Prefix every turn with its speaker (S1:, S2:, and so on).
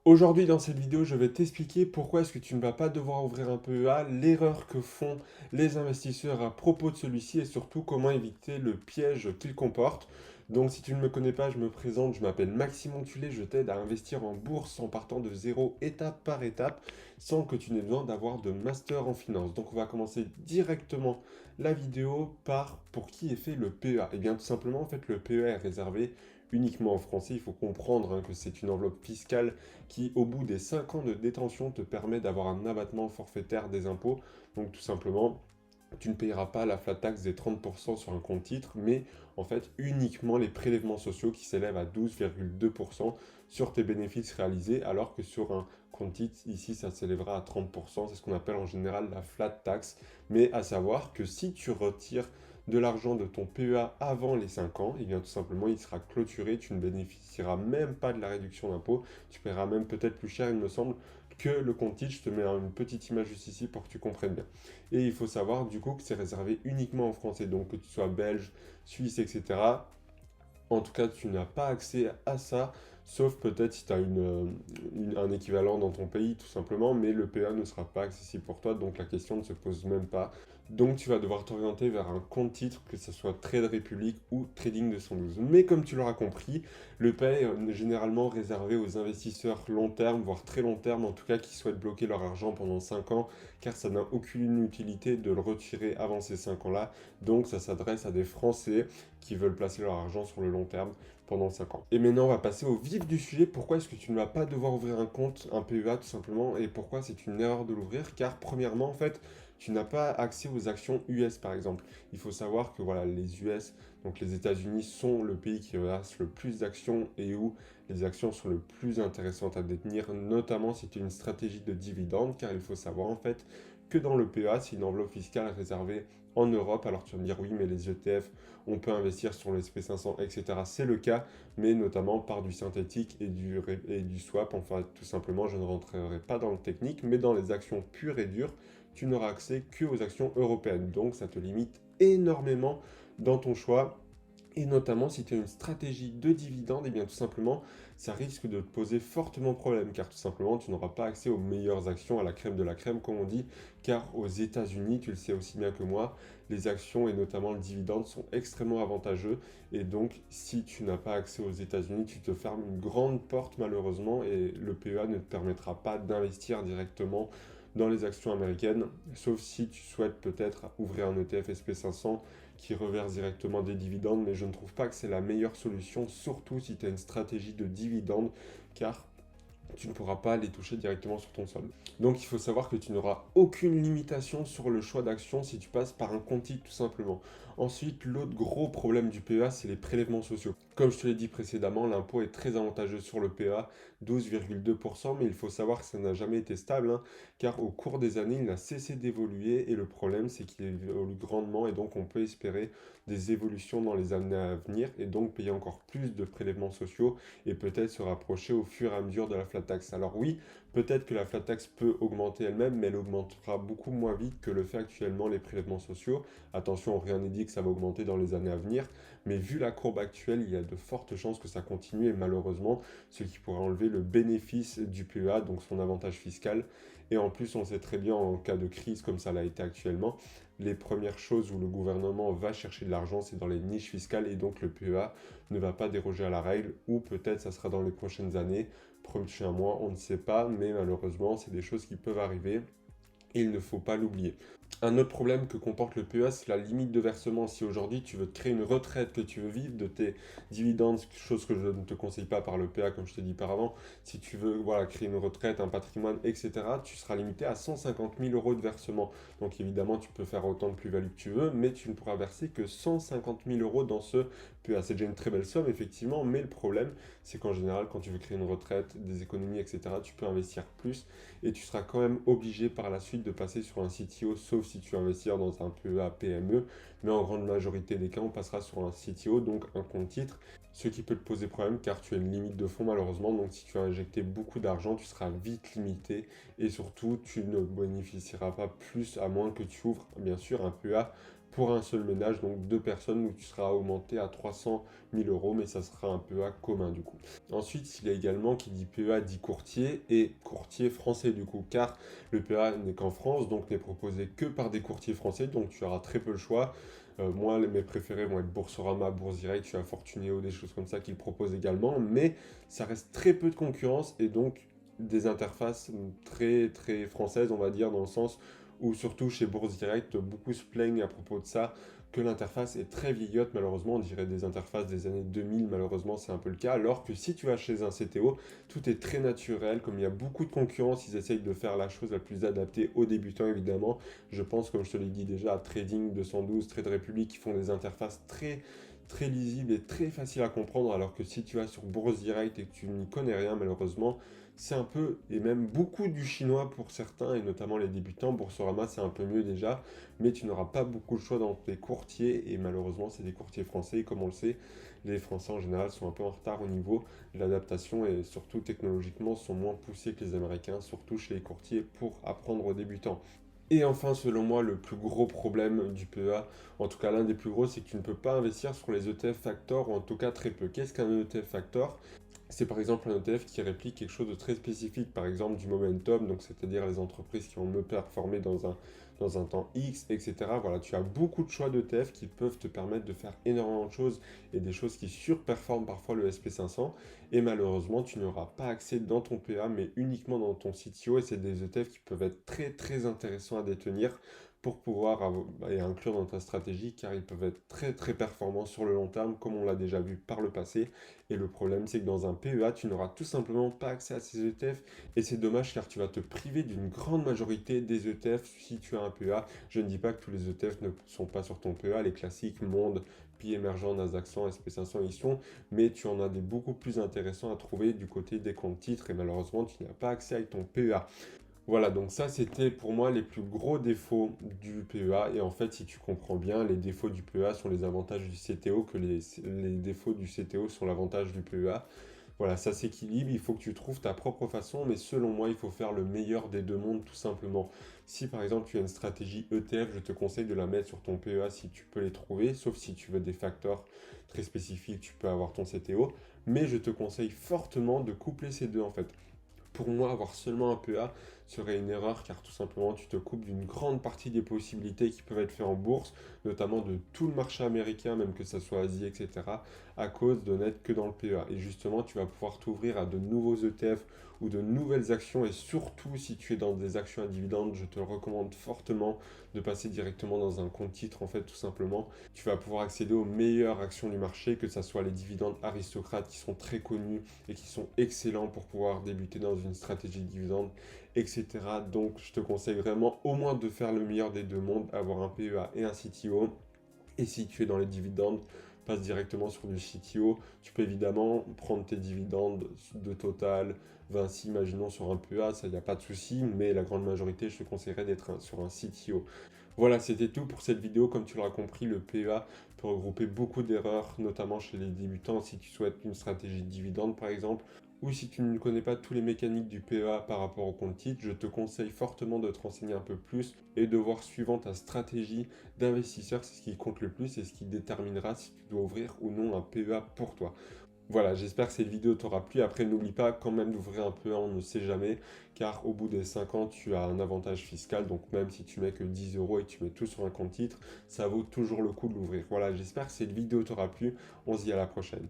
S1: Aujourd'hui, dans cette vidéo, je vais t'expliquer pourquoi est-ce que tu ne vas pas devoir ouvrir un PEA, l'erreur que font les investisseurs à propos de celui-ci et surtout comment éviter le piège qu'il comporte. Donc, si tu ne me connais pas, je me présente, je m'appelle Maxime Ontulet, je t'aide à investir en bourse en partant de zéro étape par étape sans que tu n'aies besoin d'avoir de master en finance. Donc, on va commencer directement la vidéo par pour qui est fait le PEA. Eh bien, tout simplement, en fait, le PEA est réservé uniquement aux Français. Il faut comprendre que c'est une enveloppe fiscale qui, au bout des 5 ans de détention, te permet d'avoir un abattement forfaitaire des impôts. Donc tout simplement, tu ne payeras pas la flat tax des 30% sur un compte titre, mais en fait uniquement les prélèvements sociaux qui s'élèvent à 12,2% sur tes bénéfices réalisés, alors que sur un compte titre, ici, ça s'élèvera à 30%. C'est ce qu'on appelle en général la flat tax. Mais à savoir que si tu retires de l'argent de ton PEA avant les 5 ans, et bien tout simplement il sera clôturé, tu ne bénéficieras même pas de la réduction d'impôt, tu paieras même peut-être plus cher, il me semble, que le compte titre. Je te mets une petite image juste ici pour que tu comprennes bien. Et il faut savoir du coup que c'est réservé uniquement aux Français, donc que tu sois belge, suisse, etc. En tout cas, tu n'as pas accès à ça, sauf peut-être si tu as un équivalent dans ton pays, tout simplement, mais le PA ne sera pas accessible pour toi, donc la question ne se pose même pas. Donc tu vas devoir t'orienter vers un compte titre, que ce soit Trade Republic ou Trading 212. Mais comme tu l'auras compris, le PA est généralement réservé aux investisseurs long terme, voire très long terme, en tout cas qui souhaitent bloquer leur argent pendant 5 ans, car ça n'a aucune utilité de le retirer avant ces 5 ans-là. Donc ça s'adresse à des Français qui veulent placer leur argent sur le long terme pendant 5 ans. Et maintenant, on va passer au vif du sujet. Pourquoi est-ce que tu ne vas pas devoir ouvrir un compte, un PEA tout simplement, et pourquoi c'est une erreur de l'ouvrir? Car premièrement, en fait, tu n'as pas accès aux actions US par exemple. Il faut savoir que voilà, les US, donc les États-Unis, sont le pays qui ramasse le plus d'actions et où les actions sont le plus intéressantes à détenir, notamment si tu as une stratégie de dividende, car il faut savoir en fait que dans le PEA, c'est une enveloppe fiscale réservée en Europe. Alors tu vas me dire oui, mais les ETF, on peut investir sur le SP500, etc. C'est le cas, mais notamment par du synthétique et du swap. Enfin, tout simplement, je ne rentrerai pas dans le technique, mais dans les actions pures et dures, tu n'auras accès que aux actions européennes. Donc ça te limite énormément dans ton choix. Et notamment, si tu as une stratégie de dividende, et bien tout simplement, ça risque de te poser fortement problème, car tout simplement, tu n'auras pas accès aux meilleures actions, à la crème de la crème, comme on dit, car aux États-Unis, tu le sais aussi bien que moi, les actions et notamment le dividende sont extrêmement avantageux. Et donc, si tu n'as pas accès aux États-Unis, tu te fermes une grande porte malheureusement, et le PEA ne te permettra pas d'investir directement dans les actions américaines, sauf si tu souhaites peut-être ouvrir un ETF SP500 qui reverse directement des dividendes, mais je ne trouve pas que c'est la meilleure solution, surtout si tu as une stratégie de dividendes, car tu ne pourras pas les toucher directement sur ton solde. Donc il faut savoir que tu n'auras aucune limitation sur le choix d'action si tu passes par un compte titre tout simplement. Ensuite, l'autre gros problème du PEA, c'est les prélèvements sociaux. Comme je te l'ai dit précédemment, l'impôt est très avantageux sur le PEA, 12,2%, mais il faut savoir que ça n'a jamais été stable, car au cours des années, il a cessé d'évoluer, et le problème, c'est qu'il évolue grandement, et donc on peut espérer des évolutions dans les années à venir, et donc payer encore plus de prélèvements sociaux, et peut-être se rapprocher au fur et à mesure de la flat tax. Alors oui, peut-être que la flat tax peut augmenter elle-même, mais elle augmentera beaucoup moins vite que le fait actuellement les prélèvements sociaux. Attention, rien n'est dit que ça va augmenter dans les années à venir, mais vu la courbe actuelle, il y a de fortes chances que ça continue, et malheureusement, ce qui pourrait enlever le bénéfice du PEA, donc son avantage fiscal. Et en plus, on sait très bien en cas de crise comme ça l'a été actuellement, les premières choses où le gouvernement va chercher de l'argent, c'est dans les niches fiscales, et donc le PEA ne va pas déroger à la règle, ou peut-être ça sera dans les prochaines années, prochains mois, on ne sait pas, mais malheureusement, c'est des choses qui peuvent arriver et il ne faut pas l'oublier. Un autre problème que comporte le PEA, c'est la limite de versement. Si aujourd'hui tu veux te créer une retraite, que tu veux vivre de tes dividendes, chose que je ne te conseille pas par le PEA, comme je t'ai dit par avant, si tu veux voilà, créer une retraite, un patrimoine, etc., tu seras limité à 150 000 euros de versement. Donc évidemment, tu peux faire autant de plus-value que tu veux, mais tu ne pourras verser que 150 000 euros dans ce PEA. C'est déjà une très belle somme, effectivement, mais le problème, c'est qu'en général, quand tu veux créer une retraite, des économies, etc., tu peux investir plus et tu seras quand même obligé par la suite de passer sur un CTO, sauf si tu investis dans un PEA PME, mais en grande majorité des cas, on passera sur un CTO, donc un compte titre, ce qui peut te poser problème car tu as une limite de fonds malheureusement, donc si tu as injecté beaucoup d'argent, tu seras vite limité et surtout, tu ne bénéficieras pas plus à moins que tu ouvres bien sûr un PEA pour un seul ménage, donc 2 personnes, où tu seras augmenté à 300 000 euros, mais ça sera un PEA commun du coup. Ensuite, il y a également qui dit PEA dit courtier et courtier français du coup, car le PEA n'est qu'en France, donc n'est proposé que par des courtiers français, donc tu auras très peu le choix. Moi, mes préférés vont être Boursorama, Bourse Direct, tu as Fortunéo, des choses comme ça qu'ils proposent également, mais ça reste très peu de concurrence et donc des interfaces très très françaises, on va dire, dans le sens où surtout chez Bourse Direct, beaucoup se plaignent à propos de ça, que l'interface est très vieillotte, malheureusement, on dirait des interfaces des années 2000, malheureusement c'est un peu le cas, alors que si tu vas chez un CTO, tout est très naturel, comme il y a beaucoup de concurrence, ils essayent de faire la chose la plus adaptée aux débutants évidemment. Je pense, comme je te l'ai dit déjà, à Trading 212, Trade Republic, qui font des interfaces très lisibles et très faciles à comprendre, alors que si tu vas sur Bourse Direct et que tu n'y connais rien, malheureusement, c'est un peu, et même beaucoup du chinois pour certains, et notamment les débutants. Boursorama, c'est un peu mieux déjà, mais tu n'auras pas beaucoup de choix dans tes courtiers, et malheureusement, c'est des courtiers français, et comme on le sait, les Français en général sont un peu en retard au niveau de l'adaptation, et surtout technologiquement, sont moins poussés que les Américains, surtout chez les courtiers, pour apprendre aux débutants. Et enfin, selon moi, le plus gros problème du PEA, en tout cas l'un des plus gros, c'est que tu ne peux pas investir sur les ETF Factor, ou en tout cas très peu. Qu'est-ce qu'un ETF Factor? C'est par exemple un ETF qui réplique quelque chose de très spécifique, par exemple du momentum, donc c'est-à-dire les entreprises qui vont mieux performer dans un temps X, etc. Voilà, tu as beaucoup de choix d'ETF qui peuvent te permettre de faire énormément de choses et des choses qui surperforment parfois le SP500. Et malheureusement, tu n'auras pas accès dans ton PA, mais uniquement dans ton CTO. Et c'est des ETF qui peuvent être très intéressants à détenir pour pouvoir et inclure dans ta stratégie, car ils peuvent être très performants sur le long terme, comme on l'a déjà vu par le passé. Et le problème, c'est que dans un PEA, tu n'auras tout simplement pas accès à ces ETF. Et c'est dommage car tu vas te priver d'une grande majorité des ETF si tu as un PEA. Je ne dis pas que tous les ETF ne sont pas sur ton PEA. Les classiques, Monde, PI émergent, Nasdaq 100, SP500 y sont. Mais tu en as des beaucoup plus intéressants à trouver du côté des comptes titres. Et malheureusement, tu n'as pas accès avec ton PEA. Voilà, donc ça c'était pour moi les plus gros défauts du PEA. Et en fait, si tu comprends bien, les défauts du PEA sont les avantages du CTO, que les défauts du CTO sont l'avantage du PEA. Voilà, ça s'équilibre, il faut que tu trouves ta propre façon, mais selon moi, il faut faire le meilleur des deux mondes tout simplement. Si par exemple tu as une stratégie ETF, je te conseille de la mettre sur ton PEA si tu peux les trouver, sauf si tu veux des facteurs très spécifiques, tu peux avoir ton CTO, mais je te conseille fortement de coupler ces deux en fait. Pour moi, avoir seulement un PEA serait une erreur car tout simplement tu te coupes d'une grande partie des possibilités qui peuvent être faites en bourse, notamment de tout le marché américain, même que ça soit Asie, etc., à cause de n'être que dans le PEA. Et justement, tu vas pouvoir t'ouvrir à de nouveaux ETF ou de nouvelles actions et surtout si tu es dans des actions à dividendes, je te le recommande fortement de passer directement dans un compte titre en fait tout simplement. Tu vas pouvoir accéder aux meilleures actions du marché, que ce soit les dividendes aristocrates qui sont très connus et qui sont excellents pour pouvoir débuter dans une stratégie de dividendes, etc. Donc je te conseille vraiment au moins de faire le meilleur des deux mondes, avoir un PEA et un CTO. Et si tu es dans les dividendes, passe directement sur du CTO. Tu peux évidemment prendre tes dividendes de Total, Vinci, imaginons sur un PEA, ça, il n'y a pas de souci, mais la grande majorité, je te conseillerais d'être sur un CTO. Voilà, c'était tout pour cette vidéo. Comme tu l'auras compris, le PEA peut regrouper beaucoup d'erreurs, notamment chez les débutants, si tu souhaites une stratégie de dividende par exemple, ou si tu ne connais pas tous les mécaniques du PEA par rapport au compte titre, je te conseille fortement de te renseigner un peu plus et de voir suivant ta stratégie d'investisseur, c'est ce qui compte le plus et ce qui déterminera si tu dois ouvrir ou non un PEA pour toi. Voilà, j'espère que cette vidéo t'aura plu. Après, n'oublie pas quand même d'ouvrir un PEA, on ne sait jamais, car au bout des 5 ans, tu as un avantage fiscal. Donc même si tu mets que 10 euros et que tu mets tout sur un compte titre, ça vaut toujours le coup de l'ouvrir. Voilà, j'espère que cette vidéo t'aura plu. On se dit à la prochaine.